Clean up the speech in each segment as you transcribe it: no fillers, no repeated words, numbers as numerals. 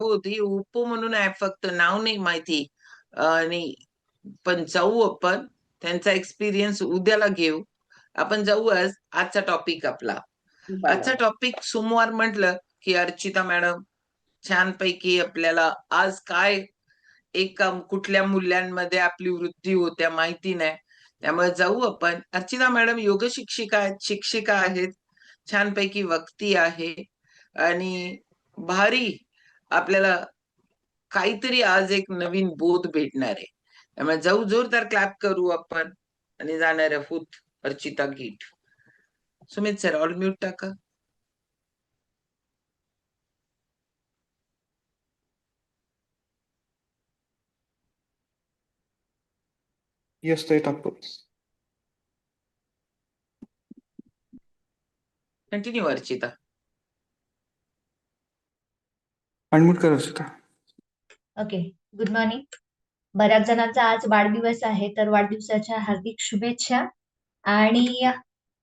होती ओप्पो म्हणून आहे, फक्त नाव नाही माहिती. आणि पण जाऊ आपण. त्यांचा एक्सपिरियन्स उद्याला घेऊ. आपण जाऊ आज. आजचा टॉपिक आपला. आजचा बरोबर. टॉपिक सोमवार म्हटलं की अर्चिता मॅडम छानपैकी आपल्याला आज काय एका कुठल्या मूल्यांमध्ये आपली वृद्धी होत्या माहिती नाही. त्यामुळे जाऊ आपण. अर्चिता मॅडम योग शिक्षिका आहेत, शिक्षिका आहेत, छानपैकी वक्ती आहे आणि भारी आपल्याला काहीतरी आज एक नवीन बोध भेटणार आहे. त्यामुळे जाऊ, जोरदार क्लॅप करू आपण आणि जाणार आहोत Archita git. Sumit sir all mute टाका. येस ताई टाकतो. कंटिन्यू अर्चिता. अनम्यूट करा अर्चिता. ओके. Good morning. बऱ्याच जणांचा आज वाढदिवस आहे, तर वाढदिवसाच्या हार्दिक शुभेच्छा. आणि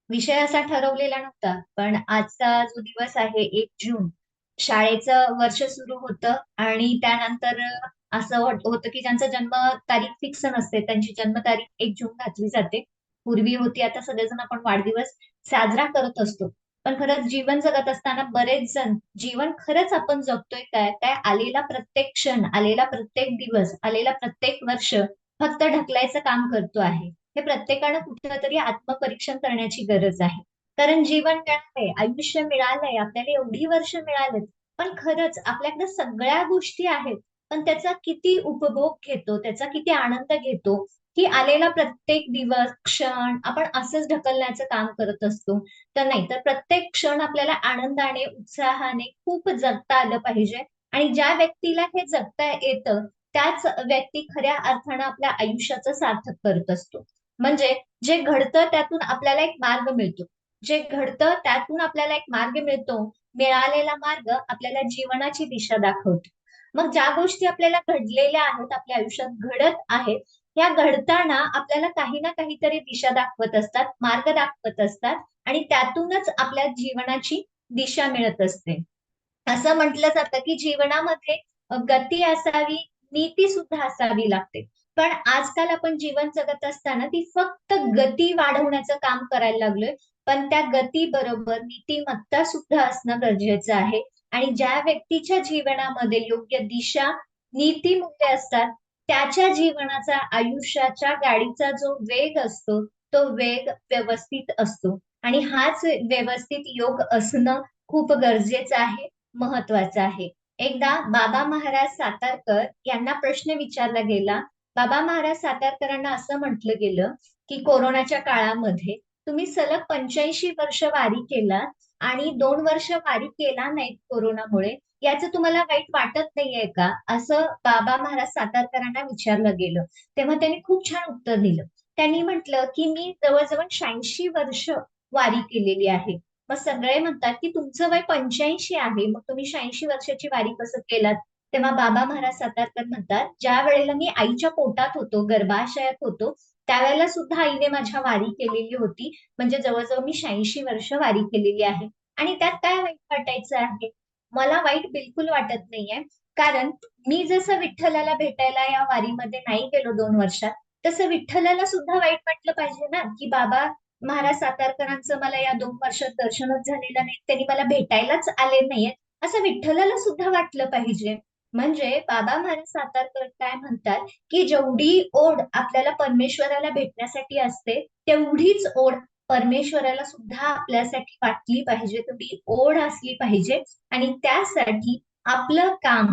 विषय असा ठरवलेला नव्हता, पण आजचा जो दिवस आहे 1 जून, शाळेचं वर्ष सुरू होतं आणि त्यानंतर असं होतं की ज्यांचा जन्म तारीख फिक्स नसते त्यांची जन्मतारीख 1 जून घातली जाते. पूर्वी होती, आता सगळेजण आपण वाढदिवस साजरा करत असतो. पण खरंच जीवन जगत असताना बरेच जण जीवन खरंच आपण जगतोय काय, काय आलेला प्रत्येक क्षण, आलेला प्रत्येक दिवस, आलेला प्रत्येक वर्ष फक्त ढकलायचं काम करतो आहे. हे प्रत्येकानं कुठेतरी आत्मपरीक्षण करण्याची गरज आहे. कारण जीवन मिळालंय, आयुष्य मिळालंय, आपल्याला एवढी वर्ष मिळालेत, पण खरंच आपल्याकडे सगळ्या गोष्टी आहेत, पण त्याचा किती उपभोग घेतो, त्याचा किती आनंद घेतो, की आलेला प्रत्येक दिवस, क्षण आपण असंच ढकलण्याचं काम करत असतो. तर नाही, तर प्रत्येक क्षण आपल्याला आनंदाने, उत्साहाने खूप जगता आलं पाहिजे. आणि ज्या व्यक्तीला हे जगता येतं त्याच व्यक्ती खऱ्या अर्थानं आपल्या आयुष्याचं सार्थक करत असतो. म्हणजे जे घडतं त्यातून आपल्याला एक मार्ग मिळतो. जे घडतं त्यातून आपल्याला एक मार्ग मिळतो. मिळालेला मार्ग आपल्याला जीवनाची दिशा दाखवतो. मग ज्या गोष्टी आपल्याला घडलेल्या आहेत, आपल्या आयुष्यात घडत आहेत, या घडताना आपल्याला काही ना काहीतरी दिशा दाखवत असतात, मार्ग दाखवत असतात आणि त्यातूनच आपल्या जीवनाची दिशा मिळत असते. असं म्हटलं जातं की जीवनामध्ये गती असावी, नीती सुद्धा असावी लागते. पण आजकाल आपण जीवन जगत असताना ती फक्त गती वाढवण्याचं काम करायला लागलोय. पण त्या गती बरोबर नीतिमत्ता सुद्धा असणं गरजेचं आहे. आणि ज्या व्यक्तीच्या जीवनामध्ये योग्य दिशा, नीतिमूल्य असतात, त्याच्या जीवनाचा, आयुष्याच्या गाडीचा जो वेग असतो, तो वेग व्यवस्थित असतो. आणि हाच व्यवस्थित योग असणं खूप गरजेचं आहे, महत्वाचं आहे. एकदा बाबा महाराज सातारकर यांना प्रश्न विचारला गेला. बाबा महाराज सातारकरांना असं म्हटलं गेलं की कोरोनाच्या काळामध्ये तुम्ही सलग 85 वर्ष वारी केलात आणि 2 वर्ष वारी केला नाही कोरोनामुळे, याचं तुम्हाला वाईट वाटत नाहीये का, असं बाबा महाराज सातारकरांना विचारलं गेलं. तेव्हा त्यांनी खूप छान उत्तर दिलं. त्यांनी म्हटलं की मी जवळजवळ 86 वर्ष वारी केलेली आहे. मग सगळे म्हणतात की तुमचं वय 85 आहे, मग तुम्ही 86 वर्षाची वारी कसं केलात? तेव्हा बाबा महाराज सातारकर म्हणतात, ज्या वेळेला मी आईच्या पोटात होतो, गर्भाशयात होतो, त्यावेळेला सुद्धा आईने माझ्या वारी केलेली होती. म्हणजे जवळजवळ मी 86 वर्ष वारी केलेली आहे. आणि त्यात काय वाईट वाटायचं आहे? मला वाईट बिलकुल वाटत नाहीये. कारण मी जसं विठ्ठलाला भेटायला या वारीमध्ये नाही गेलो 2 वर्षात, तसं विठ्ठलाला सुद्धा वाईट वाटलं पाहिजे ना, की बाबा महाराज सातारकरांचं मला या 2 वर्षात दर्शनच झालेलं नाही, त्यांनी मला भेटायलाच आले नाहीये, असं विठ्ठलाला सुद्धा वाटलं पाहिजे. म्हणजे बाबा महाराज सातारकर काय म्हणतात की जेवढी ओढ आपल्याला परमेश्वराला भेटण्यासाठी असते, तेवढीच ओढ परमेश्वराला सुद्धा आपल्यासाठी वाटली पाहिजे, तेवढी ओढ असली पाहिजे. आणि त्यासाठी आपलं काम,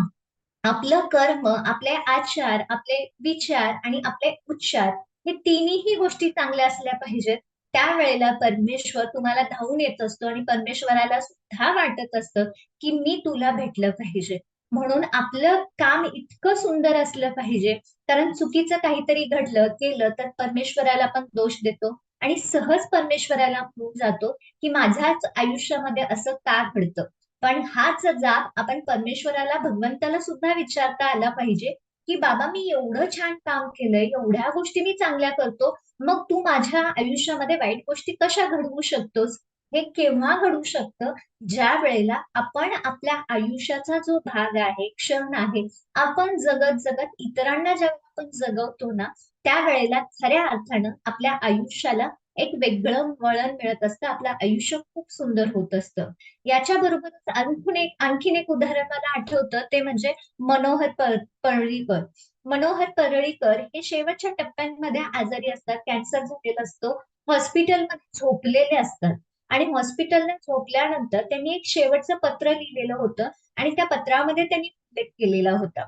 आपलं कर्म, आपले आचार, आपले विचार आणि आपले उच्चार, हे तिन्ही गोष्टी चांगल्या असल्या पाहिजेत. त्यावेळेला परमेश्वर तुम्हाला धावून येत असतो आणि परमेश्वराला सुद्धा वाटत असतं की मी तुला भेटलं पाहिजे. म्हणून आपलं काम इतकं सुंदर असलं पाहिजे. कारण चुकीचं काहीतरी घडलं केलं तर परमेश्वराला पण दोष देतो आणि सहज परमेश्वराला होऊन जातो की माझ्याच आयुष्यामध्ये असं का घडतं. पण हाच जाब आपण परमेश्वराला, भगवंताला सुद्धा विचारता आला पाहिजे की बाबा मी एवढं छान काम केलंय, एवढ्या गोष्टी मी चांगल्या करतो, मग तू माझ्या आयुष्यामध्ये वाईट गोष्टी कशा घडवू शकतोस? हे केव्हा घडू शकतं? ज्या वेळेला आपण आपल्या आयुष्याचा जो भाग आहे, क्षण आहे, आपण जगत जगत इतरांना जेव्हा आपण जगवतो ना, त्यावेळेला खऱ्या अर्थानं आपल्या आयुष्याला एक वेगळं वळण मिळत असतं. आपलं आयुष्य खूप सुंदर होत असतं. याच्या बरोबरच आणखीन एक उदाहरण मला आठवतं, ते म्हणजे मनोहर पर्रीकर. मनोहर पर्रीकर हे शेवटच्या टप्प्यांमध्ये आजारी असतात, कॅन्सर झालेला असतो, हॉस्पिटलमध्ये झोपलेले असतात. आणि हॉस्पिटलने झोपल्यानंतर त्यांनी एक शेवटचं पत्र लिहिलेलं होतं आणि त्या पत्रामध्ये त्यांनी उल्लेख केलेला होता.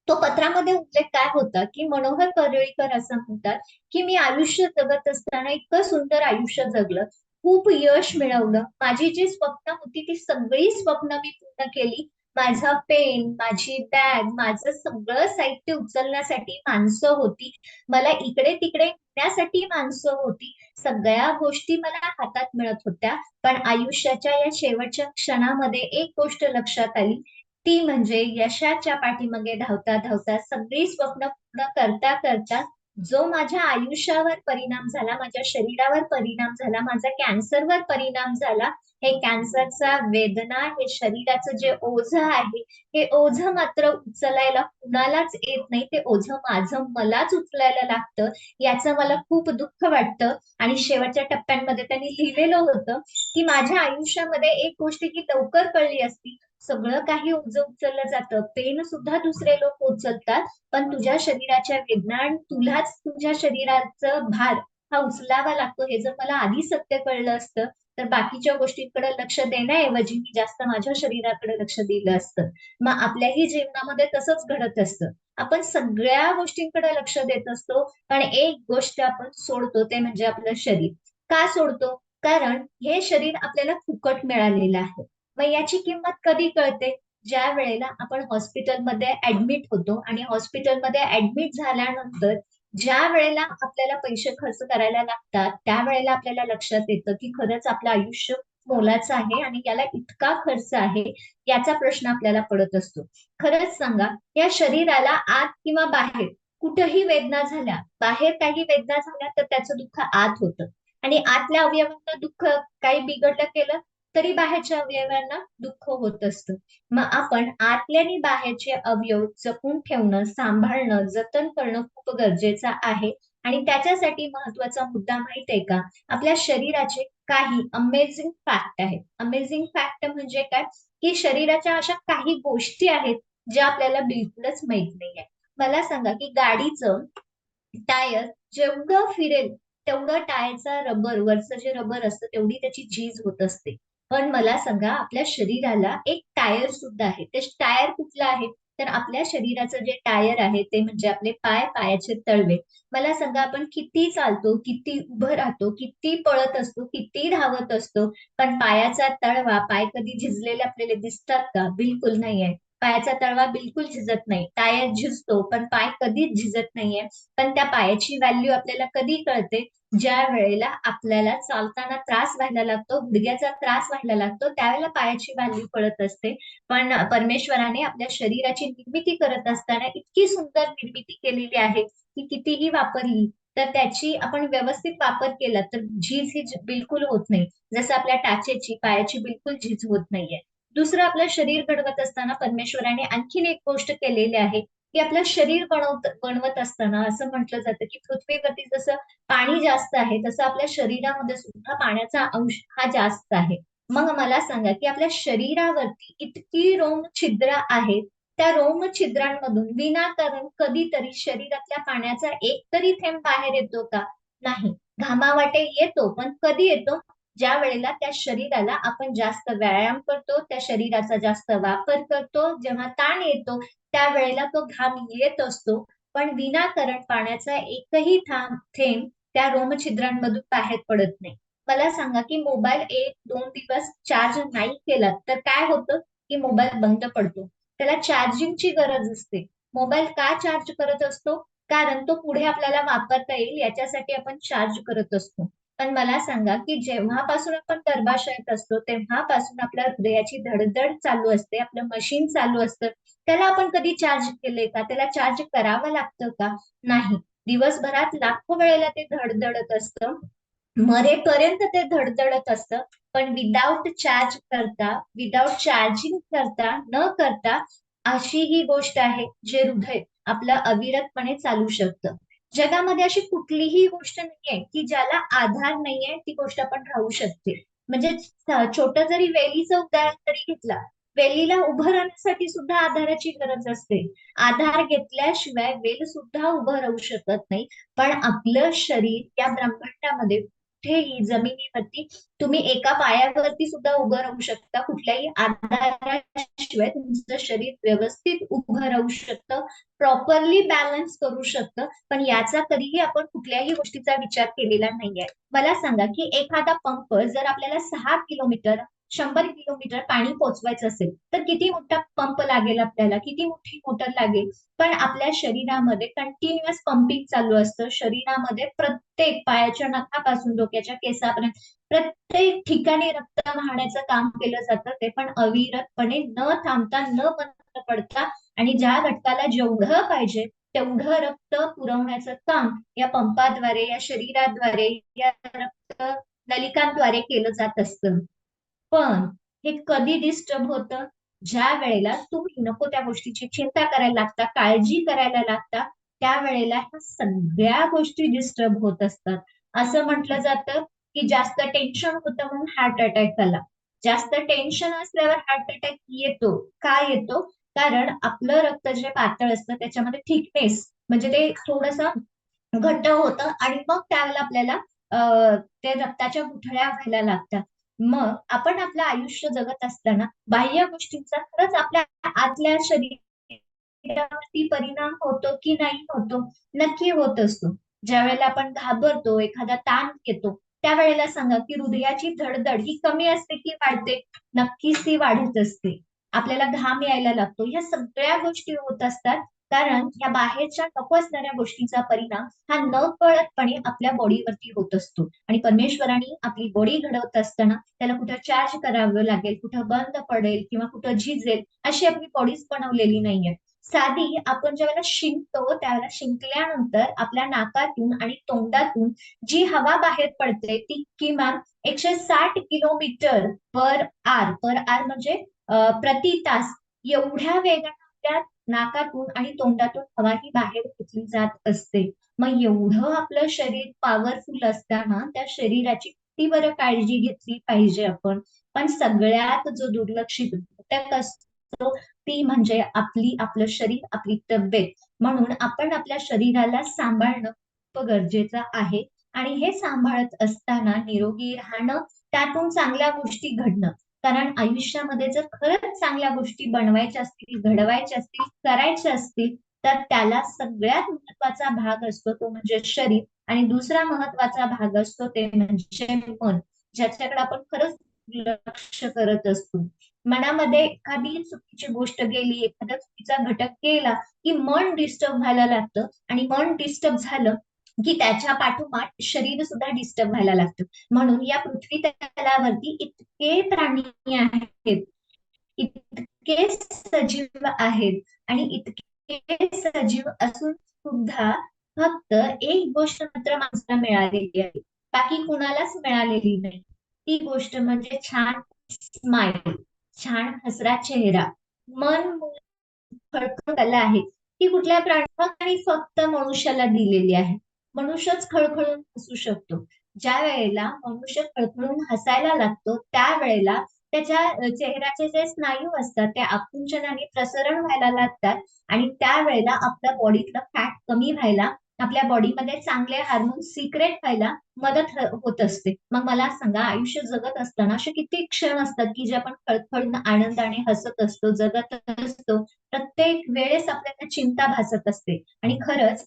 तो पत्रामध्ये उल्लेख काय होता, की मनोहर पर्रीकर असं म्हणतात, की मी आयुष्य जगत असताना इतकं सुंदर आयुष्य जगलं, खूप यश मिळवलं, माझी जी स्वप्न होती ती सगळी स्वप्न मी पूर्ण केली. माझा पेन, माझी बॅग, माझं सगळं साहित्य उचलण्यासाठी माणसं होती, मला इकडे तिकडे नेण्यासाठी माणसं होती, सगळ्या गोष्टी मला हातात मिळत होत्या. पण आयुष्याच्या या शेवटच्या क्षणामध्ये एक गोष्ट लक्षात आली, ती म्हणजे यशाच्या पाठीमागे धावता धावता सगळी स्वप्न पूर्ण करता करता जो माझ्या आयुष्यावर परिणाम झाला, माझ्या शरीरावर परिणाम झाला, माझा कॅन्सरवर परिणाम झाला, हे कॅन्सरचा वेदना, हे शरीराचं जे ओझं आहे, हे ओझं मात्र उचलायला कुणालाच येत नाही. ते ओझं माझं मलाच उचलायला लागतं. याचं मला खूप दुःख वाटतं. आणि शेवटच्या टप्प्यांमध्ये त्यांनी लिहिलेलं होतं, की माझ्या आयुष्यामध्ये एक गोष्ट की लवकर कळली असती, सगळं काही ओझं उचललं जातं, पेन सुद्धा दुसरे लोक उचलतात, पण तुझ्या शरीराच्या वेदना आणि तुलाच तुझ्या शरीराचं भार हा उचलावा लागतो, हे जर मला आधी सत्य कळलं असतं, तर बाकीच्या गोष्टींकडे लक्ष देण्याऐवजी मी जास्त माझ्या शरीराकडे लक्ष दिलं असतं. मग आपल्याही जीवनामध्ये तसंच घडत असतं. आपण सगळ्या गोष्टींकडे लक्ष देत असतो, पण एक गोष्ट आपण सोडतो, ते म्हणजे आपलं शरीर. का सोडतो? कारण हे शरीर आपल्याला फुकट मिळालेलं आहे. मग याची किंमत कधी कळते? ज्या वेळेला आपण हॉस्पिटलमध्ये ऍडमिट होतो आणि हॉस्पिटलमध्ये ऍडमिट झाल्यानंतर ज्या वेळेला आपल्याला पैसे खर्च करायला लागतात, त्यावेळेला आपल्याला लक्षात येतं की खरंच आपलं आयुष्य मोलाचं आहे आणि याला इतका खर्च आहे, याचा प्रश्न आपल्याला पडत असतो. खरंच सांगा, या शरीराला आत किंवा बाहेर कुठेही वेदना झाल्या, बाहेर काही वेदना झाल्या तर त्याचं दुःख आत होतं. आणि आतल्या अवयवांना दुःख काही बिघडलं केलं तरी बाहेरच्या अवयवांना दुःख होत असतं. मग आपण आतले आणि बाहेरचे अवयव जपून ठेवणं, सांभाळणं, जतन करणं खूप गरजेचं आहे. आणि त्याच्यासाठी महत्वाचा मुद्दा माहित आहे का? आपल्या शरीराचे काही अमेझिंग फॅक्ट आहेत. अमेझिंग फॅक्ट म्हणजे काय? की शरीराच्या अशा काही गोष्टी आहेत ज्या आपल्याला बिलकुलच माहित नाहीये. मला सांगा की गाडीचं टायर जेवढं फिरेल तेवढं टायरचा रबर, वरचं जे रबर असतं तेवढी त्याची झीज होत असते. पण मला सांगा, आपल्या शरीराला एक टायर सुद्धा आहे. ते टायर कुठलं आहे? तर आपल्या शरीराचं जे टायर आहे ते म्हणजे आपले पाय, पायाचे तळवे. मला सांगा, आपण किती चालतो, किती उभं राहतो, किती पळत असतो, किती धावत असतो, पण पायाचा तळवा, पाय कधी झिजलेले आपल्याला दिसतात का? बिलकुल नाहीये. पायाचा तळवा बिलकुल झिजत नाही. टायर झिजतो पण पाय कधीच झिजत नाहीये. पण त्या पायाची व्हॅल्यू आपल्याला कधी कळते? ज्या वेळेला आपल्याला चालताना त्रास व्हायला लागतो, गुडघ्याचा त्रास व्हायला लागतो, त्यावेळेला पायाची व्हॅल्यू कळत असते. पण परमेश्वराने आपल्या शरीराची निर्मिती करत असताना इतकी सुंदर निर्मिती केलेली आहे की कितीही वापरली तर त्याची आपण व्यवस्थित वापर केला तर झीज ही बिलकुल होत नाही. जसं आपल्या टाचेची, पायाची बिलकुल झीज होत नाहीये. दुसरं, आपलं शरीर घडवत असताना परमेश्वराने आणखीन एक गोष्ट केलेली आहे, की आपलं शरीर बनवत असताना असं म्हटलं जातं की पृथ्वीवरती जसं पाणी जास्त आहे तसं आपल्या शरीरामध्ये सुद्धा पाण्याचा अंश हा जास्त आहे. मग मला सांगा की आपल्या शरीरावरती इतकी रोमछिद्र आहेत, त्या रोमछिद्रांमधून विनाकारण कधीतरी शरीरातल्या पाण्याचा एक तरी थेंब बाहेर येतो का? नाही. घामावाटे येतो, पण कधी येतो? ज्या वेळेला त्या शरीराला आपण जास्त व्यायाम करतो, त्या शरीराचा जास्त वापर करतो, जेव्हा ताण येतो त्यावेळेला तो घाम येत असतो. पण विनाकारण पाण्याचा एकही थेंब त्या रोमछिद्रांमधून बाहेर पडत नाही. मला सांगा की मोबाईल 1-2 दिवस चार्ज नाही केला तर काय होतं? की मोबाईल बंद पडतो. त्याला चार्जिंगची गरज असते. मोबाईल का चार्ज करत असतो? कारण तो पुढे आपल्याला वापरता येईल याच्यासाठी आपण चार्ज करत असतो. पण मला सांगा की जेव्हापासून आपण गर्भाशयात असतो तेव्हापासून आपल्या हृदयाची धडधड चालू असते, आपलं मशीन चालू असतं. त्याला आपण कधी चार्ज केले का? त्याला चार्ज करावं लागतं का? नाही. दिवसभरात लाखो वेळेला ते धडधडत असतं. मरेपर्यंत ते धडधडत असतं, पण विदाउट चार्जिंग करता न करता अशी ही गोष्ट आहे जे हृदय आपलं अविरतपणे चालू शकतं. जगामध्ये अशी कुठलीही गोष्ट नाहीये की ज्याला आधार नाहीये, ती गोष्ट आपण राहू शकते. म्हणजे छोटं जरी वेलीचं उदाहरण जरी घेतला, वेलीला उभं राहण्यासाठी सुद्धा आधाराची गरज असते. आधार घेतल्याशिवाय वेल सुद्धा उभं राहू शकत नाही. पण आपलं शरीर या ब्रह्मांडामध्ये कुठेही जमिनीवरती तुम्ही एका पायावरती सुद्धा उभं राहू शकता. कुठल्याही आधाराशिवाय तुमचं शरीर व्यवस्थित उभं राहू शकतं, प्रॉपरली बॅलन्स करू शकतं. पण याचा कधीही आपण कुठल्याही गोष्टीचा विचार केलेला नाहीये. मला सांगा की एखादा पंप जर आपल्याला 6 किलोमीटर 100 किलोमीटर पाणी पोचवायचं असेल तर किती मोठा पंप लागेल, आपल्याला किती मोठी मोटर लागेल. पण आपल्या शरीरामध्ये कंटिन्युअस पंपिंग चालू असतं. शरीरामध्ये प्रत्येक पायाच्या नखापासून डोक्याच्या केसापर्यंत प्रत्येक ठिकाणी रक्त वाहण्याचं काम केलं जातं, ते पण अविरतपणे न थांबता न बंद पडता. आणि ज्या घटकाला जेवढं पाहिजे तेवढं रक्त पुरवण्याचं काम या पंपाद्वारे, या शरीराद्वारे, या रक्त नलिकांद्वारे केलं जात असतं. पण हे कधी डिस्टर्ब होतं? ज्या वेळेला तुम्ही नको त्या गोष्टीची चिंता करायला लागता, काळजी करायला लागता, त्यावेळेला ह्या सगळ्या गोष्टी डिस्टर्ब होत असतात. असं म्हटलं जातं की जास्त टेन्शन होतं म्हणून हार्ट अटॅक आला. जास्त टेन्शन असल्यावर हार्ट अटॅक येतो. का येतो? कारण आपलं रक्त जे पातळ असतं त्याच्यामध्ये थिकनेस म्हणजे ते थोडस घट्ट होतं आणि मग त्यावेळेला आपल्याला ते रक्ताच्या गुठळ्या व्हायला लागतात. मग आपण आपलं आयुष्य जगत असताना बाह्य गोष्टींचा खरंच आपल्या आतल्या शरीरावरती परिणाम होतो की नाही होतो? नक्की होत असतो. ज्या वेळेला आपण घाबरतो, एखादा ताण येतो, त्यावेळेला सांगा की हृदयाची धडधड ही कमी असते की वाढते? नक्कीच ती वाढत असते. आपल्याला घाम यायला लागतो. ह्या सगळ्या गोष्टी होत असतात कारण या बाहेरच्या नको असणाऱ्या गोष्टीचा परिणाम हा नकळतपणे आपल्या बॉडीवरती होत असतो. आणि परमेश्वराने आपली बॉडी घडवत असताना त्याला कुठं चार्ज करावं लागेल, कुठं बंद पडेल किंवा कुठं झिजेल अशी आपली बॉडीच बनवलेली नाहीये. साधी आपण ज्यावेळेला शिंकतो त्यावेळेला शिंकल्यानंतर आपल्या नाकातून आणि तोंडातून जी हवा बाहेर पडते ती किमान 160 किलोमीटर पर आर म्हणजे प्रति तास एवढ्या वेगाने नाकातून आणि तोंडातून हवा ही बाहेर घेतली जात असते. मग एवढं आपलं शरीर पॉवरफुल असताना त्या शरीराची किती बरं काळजी घेतली पाहिजे आपण. पण सगळ्यात जो दुर्लक्षित घटक असतो ती म्हणजे आपलं शरीर, आपली तब्येत. म्हणून आपण आपल्या शरीराला सांभाळणं खूप गरजेचं आहे. आणि हे सांभाळत असताना निरोगी राहणं, त्यातून चांगल्या गोष्टी घडणं. कारण आयुष्यामध्ये जर खरंच चांगल्या गोष्टी बनवायच्या असतील, घडवायच्या असतील, करायच्या असतील तर त्याला सगळ्यात महत्वाचा भाग असतो तो म्हणजे शरीर. आणि दुसरा महत्वाचा भाग असतो ते म्हणजे मन, ज्याच्याकडे आपण खरंच लक्ष करत असतो. मनामध्ये एखादी चुकीची गोष्ट गेली, एखादा चुकीचा घटक केला की मन डिस्टर्ब व्हायला लागतं. आणि मन डिस्टर्ब झालं की त्याच्या पाठोपाठ शरीर सुद्धा डिस्टर्ब व्हायला लागतं. म्हणून या पृथ्वी तलावरती इतके प्राणी आहेत, इतके सजीव आहेत आणि इतके सजीव असून सुद्धा फक्त एक गोष्ट मात्र माणसाला मिळालेली आहे, बाकी कुणालाच मिळालेली नाही. ती गोष्ट म्हणजे छान स्माइल, छान हसरा चेहरा. मन कला आहे ती कुठल्या प्राणी फक्त मनुष्याला दिलेली आहे. मनुष्यच खळखळून हसू शकतो. ज्या वेळेला मनुष्य खळखळून हसायला लागतो त्यावेळेला त्याच्या चेहऱ्याचे जे स्नायू असतात ते आकुंचनाने प्रसरण व्हायला लागतात. आणि त्यावेळेला आपल्या बॉडीतलं फॅट कमी व्हायला, आपल्या बॉडीमध्ये चांगले हार्मोन सिक्रेट व्हायला मदत होत असते. मग मला सांगा, आयुष्य जगत असताना असे किती क्षण असतात की जे आपण खळखळून आनंदाने हसत असतो, जगत असतो. प्रत्येक वेळेस आपल्याला चिंता भासत असते. आणि खरंच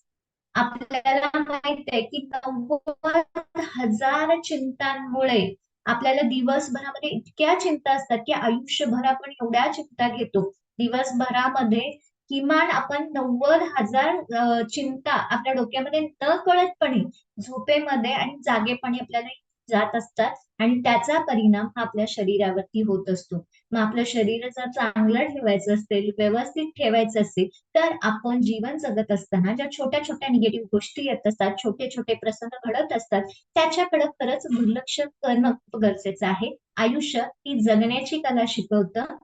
आपल्याला माहित आहे की 90,000 चिंतांमुळे आपल्याला दिवसभरामध्ये इतक्या चिंता असतात की आयुष्यभर आपण एवढ्या चिंता घेतो. दिवसभरामध्ये किमान आपण 90,000 चिंता आपल्या डोक्यामध्ये न कळतपणे झोपेमध्ये आणि जागेपणी आपल्याला जात असतात आणि त्याचा परिणाम हा आपल्या शरीरावरती होत असतो. मग आपलं शरीर जर चांगलं ठेवायचं असेल, व्यवस्थित ठेवायचं असेल, तर आपण जीवन जगत असताना ज्या छोट्या छोट्या निगेटिव्ह गोष्टी येत असतात, छोटे छोटे प्रसंग घडत असतात, त्याच्याकडे खरंच दुर्लक्ष करणं खूप गरजेचं आहे. आयुष्य ही जगण्याची कला शिकवतं,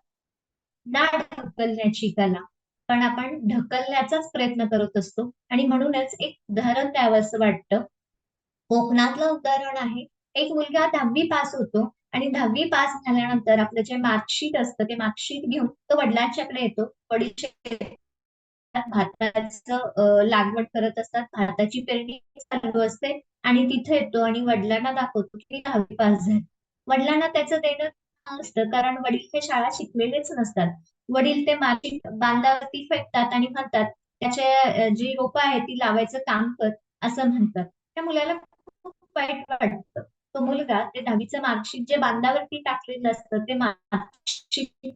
ना ढकलण्याची कला. पण आपण ढकलण्याचाच प्रयत्न करत असतो आणि म्हणूनच एक उदाहरण द्यावं असं वाटतं. कोकणातलं उदाहरण आहे. एक मुलगा 10वी पास होतो आणि 10वी पास झाल्यानंतर आपलं जे मार्कशीट असतं ते मार्कशीट घेऊन तो वडिलांच्याकडे येतो. वडील भाताचं लागवड करत असतात, भाताची पेरणी चालू असते आणि तिथे येतो आणि वडिलांना दाखवतो की 10वी पास झाले. वडिलांना त्याचं देणं नसतं, कारण वडील हे शाळा शिकलेलेच नसतात. वडील ते माती बांधावरती फेकतात आणि म्हणतात त्याचे जी रोपं आहेत ती लावायचं काम कर, असं म्हणतात. त्या मुलाला खूप वाईट वाटतं. तो मुलगा ते 10वीचं मार्कशीट जे बांधावरती टाकलेलं असतं ते मार्कशीट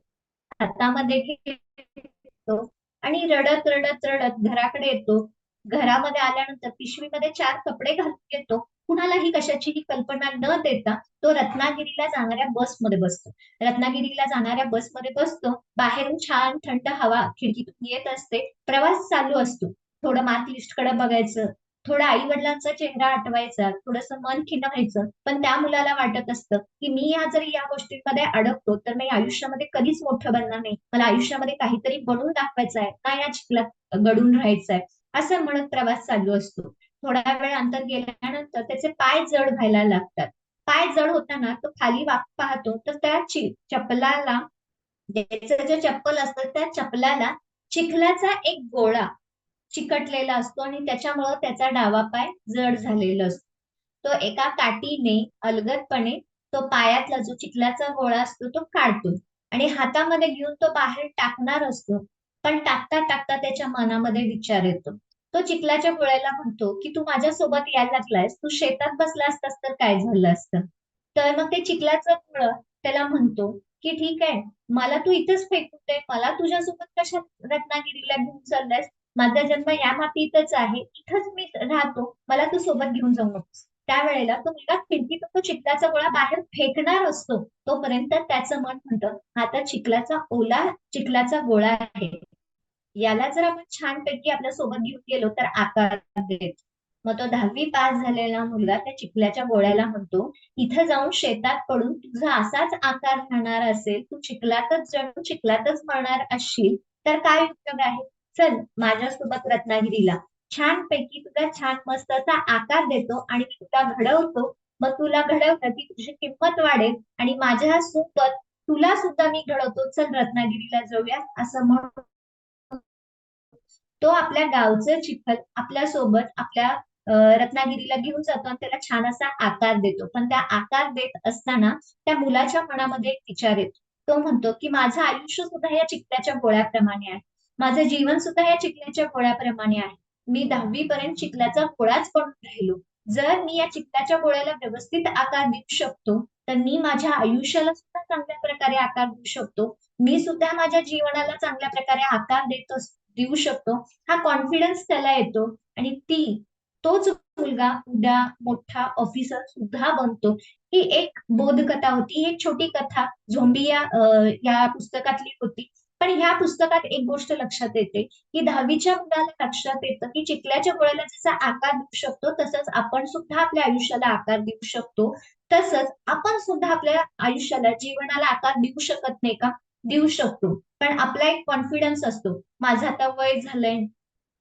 हातामध्ये घेतो आणि रडत रडत रडत घराकडे येतो. घरामध्ये आल्यानंतर पिशवीमध्ये 4 कपडे घालून येतो. कुणालाही कशाचीही कल्पना न देता तो रत्नागिरीला जाणाऱ्या बसमध्ये बसतो. रत्नागिरीला जाणाऱ्या बसमध्ये बसतो. बाहेरून छान थंड हवा खिडकीतून येत असते. प्रवास चालू असतो. थोडं मार्क लिस्टकडे बघायचं, थोडा आई वडिलांचा चेहरा आठवायचा, थोडंसं मन खिन्न व्हायचं. पण त्या मुलाला वाटत असतं की मी जरी या गोष्टींमध्ये अडकतो तर मी आयुष्यामध्ये कधीच मोठं बनणार नाही. मला आयुष्यामध्ये काहीतरी बनवून दाखवायचं आहे, ना या चिखलात गडून राहायचंय, असं म्हणत प्रवास चालू असतो. थोडा वेळ अंतर गेल्यानंतर त्याचे पाय जड व्हायला लागतात. पाय जड होताना तो खाली पाहतो तर त्या चपलाला, त्याचं जे चप्पल असतं त्या चपलाला चिखलाचा एक गोळा चिकटलेला असतो आणि त्याच्यामुळं त्याचा डावा पाय जड झालेला असतो. तो एका काठीने अलगदपणे तो पायातला जो चिखलाचा गोळा असतो तो काढतो आणि हातामध्ये घेऊन तो बाहेर टाकणार असतो. पण टाकता टाकता त्याच्या मनामध्ये विचार येतो. तो चिखलाच्या गोळ्याला म्हणतो की तू माझ्यासोबत यायला लागलायस, तू शेतात बसला असतास तर काय झालं असतं. तर मग ते चिखलाचं गोळं त्याला म्हणतो की ठीक आहे, मला तू इथंच फेकून दे, मला तुझ्यासोबत कशा रत्नागिरीला घेऊन चाललायस, माझा जन्म या मातीतच आहे, इथंच मी राहतो, मला तू सोबत घेऊन जाऊ नकोस. त्यावेळेला तो मुलगा खिडकीतून तो चिखलाचा गोळा बाहेर फेकणार असतो, तोपर्यंत त्याचं मन म्हणतं हा तर ओला चिखलाचा गोळा आहे, याला जर आपण छानपैकी आपल्या सोबत घेऊन गेलो तर आकार देत. मग तो 10वी पास झालेला मुलगा त्या चिखल्याच्या गोळ्याला म्हणतो इथं जाऊन शेतात पडून तुझा असाच आकार राहणार असेल, तू चिखलातच जणू चिखलातच मरणार असशील तर काय उपयोग आहे. चल माझ्यासोबत रत्नागिरीला, छानपैकी तुला छान मस्त असा आकार देतो आणि मी तुला घडवतो. मग तुला घडवलं की तुझी किंमत वाढेल आणि माझ्या सोबत तुला सुद्धा मी घडवतो, चल रत्नागिरीला जाऊया, असं म्हणून तो आपल्या गावचं चिखल आपल्या सोबत आपल्या रत्नागिरीला घेऊन जातो आणि त्याला छान असा आकार देतो. पण त्या आकार देत असताना त्या मुलाच्या मनामध्ये एक विचार येतो. तो म्हणतो की माझं आयुष्य सुद्धा या चिखल्याच्या गोळ्याप्रमाणे आहे, माझं जीवन सुद्धा या चिखल्याच्या गोळ्याप्रमाणे आहे. मी 10वी पर्यंत चिखल्याचा गोळाच बनून राहिलो. जर मी या चिखल्याच्या गोळ्याला व्यवस्थित आकार देऊ शकतो तर मी माझ्या आयुष्याला सुद्धा चांगल्या प्रकारे आकार देऊ शकतो. मी सुद्धा माझ्या जीवनाला चांगल्या प्रकारे आकार देऊ शकतो. हा कॉन्फिडन्स त्याला येतो आणि तोच मुलगा उद्या मोठा ऑफिसर सुद्धा बनतो. ही एक बोधकथा होती, एक छोटी कथा झोंबिया या पुस्तकातली होती. पण ह्या पुस्तकात एक गोष्ट लक्षात येते की 10वीच्या मुलाला लक्षात येतं की चिखल्याच्या गोळ्याला जसा आकार देऊ शकतो तसंच आपण सुद्धा आपल्या आयुष्याला आकार देऊ शकतो. तसंच आपण सुद्धा आपल्या आयुष्याला, जीवनाला आकार देऊ शकत नाही का? देऊ शकतो. पण आपला एक कॉन्फिडन्स असतो, माझं आता वय झालंय,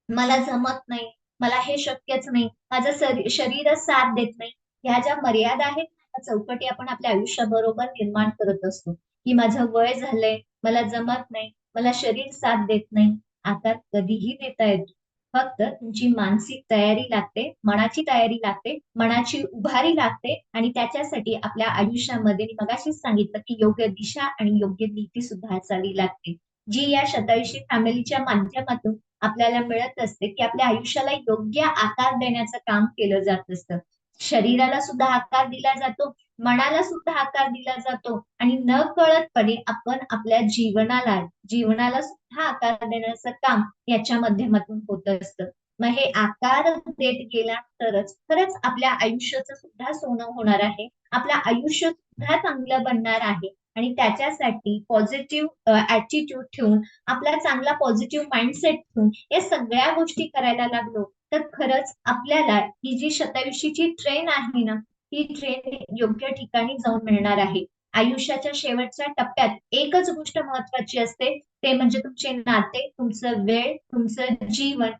मला जमत नाही, मला हे शक्यच नाही, माझं शरीरच साथ देत नाही. ह्या ज्या मर्यादा आहेत, त्या चौकटी आपण आपल्या आयुष्याबरोबर निर्माण करत असतो की माझं वय झालंय, मला जमत नाही, मला शरीर साथ देत नाही. आता कधीही देता येतो. फक्त तुमची मानसिक तयारी लागते, मनाची तयारी लागते, मनाची उभारी लागते आणि त्याच्यासाठी आपल्या आयुष्यामध्ये मी मगाशीच सांगितलं की योग्य दिशा आणि योग्य नीती सुद्धा असावी लागते, जी या शतायुषी फॅमिलीच्या माध्यमातून आपल्याला मिळत असते की आपल्या आयुष्याला योग्य आकार देण्याचं काम केलं जात असतं. शरीराला सुद्धा आकार दिला जातो, मनाला सुद्धा आकार दिला जातो आणि न कळतपणे आपण आपल्या जीवनाला सुद्धा आकार देण्याचं काम याच्या माध्यमातून होत असतं. मग हे आकार देत गेल्यानंतरच खरंच आपल्या आयुष्याचं सुद्धा सोनं होणार आहे. आपलं आयुष्य सुद्धा चांगलं बनणार आहे आणि त्याच्यासाठी पॉझिटिव्ह ऍटिट्यूड ठेवून, आपला चांगला पॉझिटिव्ह माइंडसेट ठेवून या सगळ्या गोष्टी करायला लागलो तर खरंच आपल्याला ही जी 27ची ट्रेन आहे ना, ती ट्रेन योग्य ठिकाणी जाऊन मिळणार आहे. आयुष्याच्या शेवटच्या टप्प्यात एकच गोष्ट महत्वाची असते, ते म्हणजे तुमचे नाते, तुमचं वेळ, तुमचं जीवन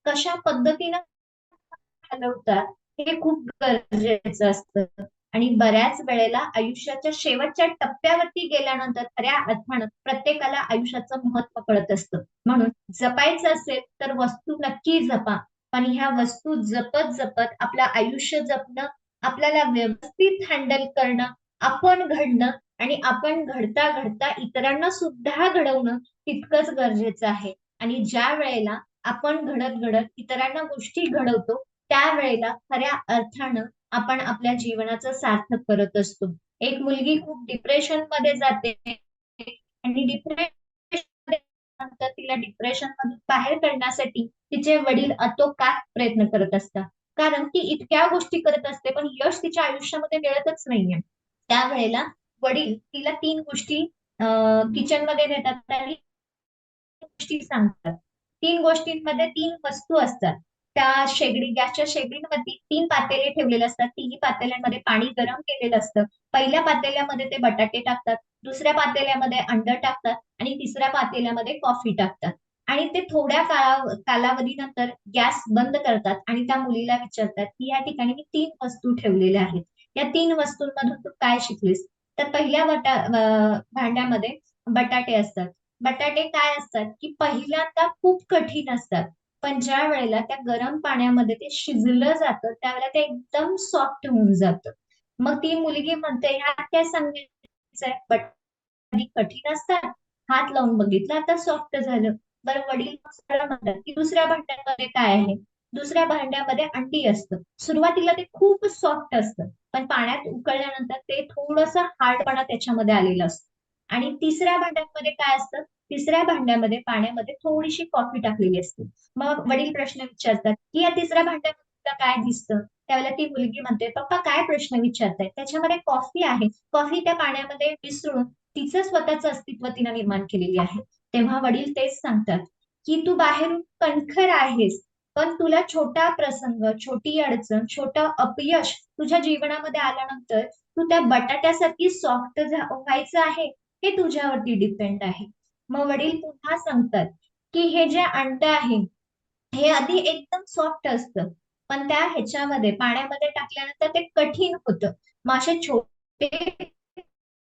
कशा पद्धतीनं घालवतात हे खूप गरजेचं असतं. आणि बऱ्याच वेळेला आयुष्याच्या शेवटच्या टप्प्यावरती गेल्यानंतर खऱ्या अर्थानं प्रत्येकाला आयुष्याचं महत्व कळत असतं. म्हणून जपायचं असेल तर वस्तू नक्की जपा, पण ह्या वस्तू जपत जपत आपलं आयुष्य जपणं, आपल्याला व्यवस्थित हँडल करणं, आपण घडणं आणि आपण घडता घडता इतरांना सुद्धा घडवणं तितकंच गरजेचं आहे. आणि ज्या वेळेला आपण घडत घडत इतरांना गोष्टी घडवतो त्यावेळेला खऱ्या अर्थानं आपण आपल्या जीवनाचं सार्थक करत असतो. एक मुलगी खूप डिप्रेशन मध्ये जाते आणि नंतर तिला डिप्रेशन मधून बाहेर काढण्यासाठी तिचे वडील आटोकाट प्रयत्न करत असतात. कारण ती इतक्या गोष्टी करत असते पण यश तिच्या आयुष्यामध्ये मिळतच नाहीये. त्यावेळेला वडील तिला 3 गोष्टी किचन मध्ये नेतात आणि गोष्टी सांगतात. 3 गोष्टींमध्ये 3 वस्तू असतात. त्या गॅसच्या शेगडीवरती 3 पातेले ठेवलेले असतात. तिन्ही पातेल्यांमध्ये पाणी गरम केलेलं असतं. पहिल्या पातेल्यामध्ये ते बटाटे टाकतात, दुसऱ्या पातेल्यामध्ये अंड टाकतात आणि तिसऱ्या पातेल्यामध्ये कॉफी टाकतात. आणि ते थोड्या कालावधीनंतर गॅस बंद करतात आणि त्या मुलीला विचारतात की या ठिकाणी मी 3 वस्तू ठेवलेल्या आहेत. या 3 वस्तूंमधून तू काय शिकलीस? तर पहिल्या भांड्यामध्ये बटाटे असतात. बटाटे काय असतात की पहिल्यांदा खूप कठीण असतात, पण ज्या वेळेला त्या गरम पाण्यामध्ये ते शिजलं जातं त्यावेळेला ते एकदम सॉफ्ट होऊन जातं. मग ती मुलगी म्हणते ह्यात काय सांगायचंय, बटाटे कठीण असतात, हात लावून बघितलं आता सॉफ्ट झालं. बरं वडील मग सरळ म्हणतात की दुसऱ्या भांड्यामध्ये काय आहे? दुसऱ्या भांड्यामध्ये अंडी असतं. सुरुवातीला ते खूप सॉफ्ट असतं, पण पाण्यात उकळल्यानंतर ते थोडंसं हार्डपणा त्याच्यामध्ये आलेलं असतं. आणि तिसऱ्या भांड्यामध्ये काय असतं? तिसऱ्या भांड्यामध्ये पाण्यामध्ये थोडीशी कॉफी टाकलेली असते. मग वडील प्रश्न विचारतात की या तिसऱ्या भांड्यामध्ये तुला काय दिसतं? त्यावेळेला ती मुलगी म्हणते पप्पा काय प्रश्न विचारताय, त्याच्यामध्ये कॉफी आहे. कॉफी त्या पाण्यामध्ये मिसळून तिचं स्वतःचं अस्तित्व तिनं निर्माण केलेली आहे. तेव्हा वडील तेच सांगतात की तू बाहेरून कणखर आहेस, पण तुला छोटा प्रसंग, छोटी अडचण, छोटं अपयश तुझ्या जीवनामध्ये आल्यानंतर तू त्या बटाट्यासारखी सॉफ्ट व्हायचं आहे, हे तुझ्यावरती डिपेंड आहे. मग वडील पुन्हा सांगतात की हे जे अंड आहे हे आधी एकदम सॉफ्ट असतं, पण त्या ह्याच्यामध्ये पाण्यामध्ये टाकल्यानंतर ते कठीण होतं. मग असे छोटे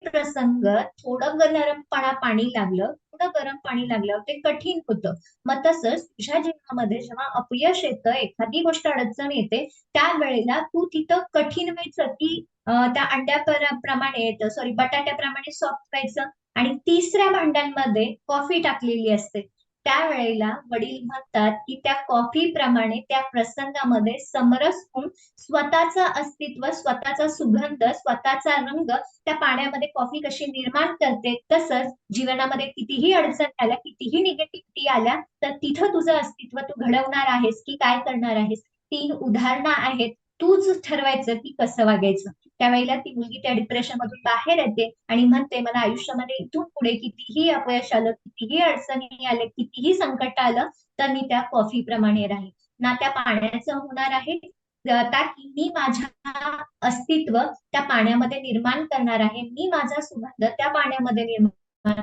प्रसंग, थोडं नरमपणा पाणी लागलं, थोडं गरम पाणी लागलं ते कठीण होतं. मग तसंच तुझ्या जीवनामध्ये जेव्हा अपयश येतं, एखादी गोष्ट अडचण येते, त्यावेळेला तू तिथं कठीण व्हायचं की त्या प्रमाणे सॉरी बटाट्याप्रमाणे सॉफ्ट व्हायचं आणि तिसऱ्या भांड्यांमध्ये कॉफी टाकलेली असते. त्यावेळेला वडील म्हणतात की त्या कॉफी प्रमाणे त्या प्रसंगामध्ये समरस होऊन स्वतःचं अस्तित्व, स्वतःचा सुगंध, स्वतःचा रंग त्या पाण्यामध्ये कॉफी कशी निर्माण करते, तसंच जीवनामध्ये कितीही अडचण आल्या, कितीही निगेटिव्हिटी आल्या, तर तिथं तुझं अस्तित्व तू घडवणार आहेस की काय करणार आहेस. 3 उदाहरणं आहेत. तूच ठरवायचं की कसं वागायचं. त्यावेळेला ती मुलगी त्या डिप्रेशन मधून बाहेर येते आणि म्हणते मला आयुष्यामध्ये इथून पुढे कितीही अपयश आलं, कितीही अडचणी आल्या, कितीही संकट आलं, तर मी त्या कॉफी प्रमाणे राहील. ना त्या पाण्याचं होणार आहे, ताकी मी माझ्या अस्तित्व त्या पाण्यामध्ये निर्माण करणार आहे. मी माझा सुगंध त्या पाण्यामध्ये निर्माण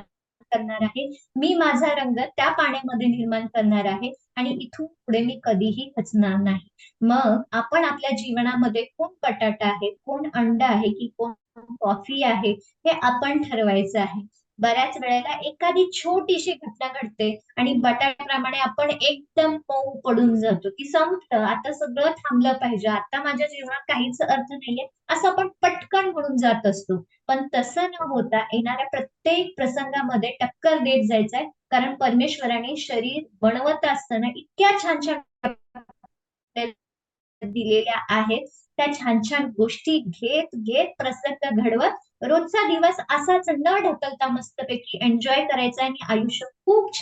करणार आहे. मी माझा रंग त्या पाण्यामध्ये निर्माण करणार आहे आणि इथून पुढे मी कधीही खचणार नाही. मग आपण आपल्या जीवनामध्ये कोण बटाटा आहे, कोण अंड आहे की कोण कॉफी आहे, हे आपण ठरवायचं आहे. बऱ्याच वेळेला एखादी छोटीशी घटना घडते आणि बटाट्याप्रमाणे आपण एकदम मऊ पडून जातो की संपलं, आता सगळं थांबलं पाहिजे, आता माझ्या जीवनात काहीच अर्थ नाहीये, असं आपण पटकन म्हणून जात असतो. पण तसं न होता येणाऱ्या प्रत्येक प्रसंगामध्ये टक्कर देत जायचंय, कारण परमेश्वराने शरीर बनवत असताना इतक्या छान छान दिलेल्या आहेत. त्या छान छान गोष्टी घेत घेत प्रसंग घडवत रोजचा दिवस असाच न ढकलता मस्तपैकी एन्जॉय करायचा आणि आयुष्य खूप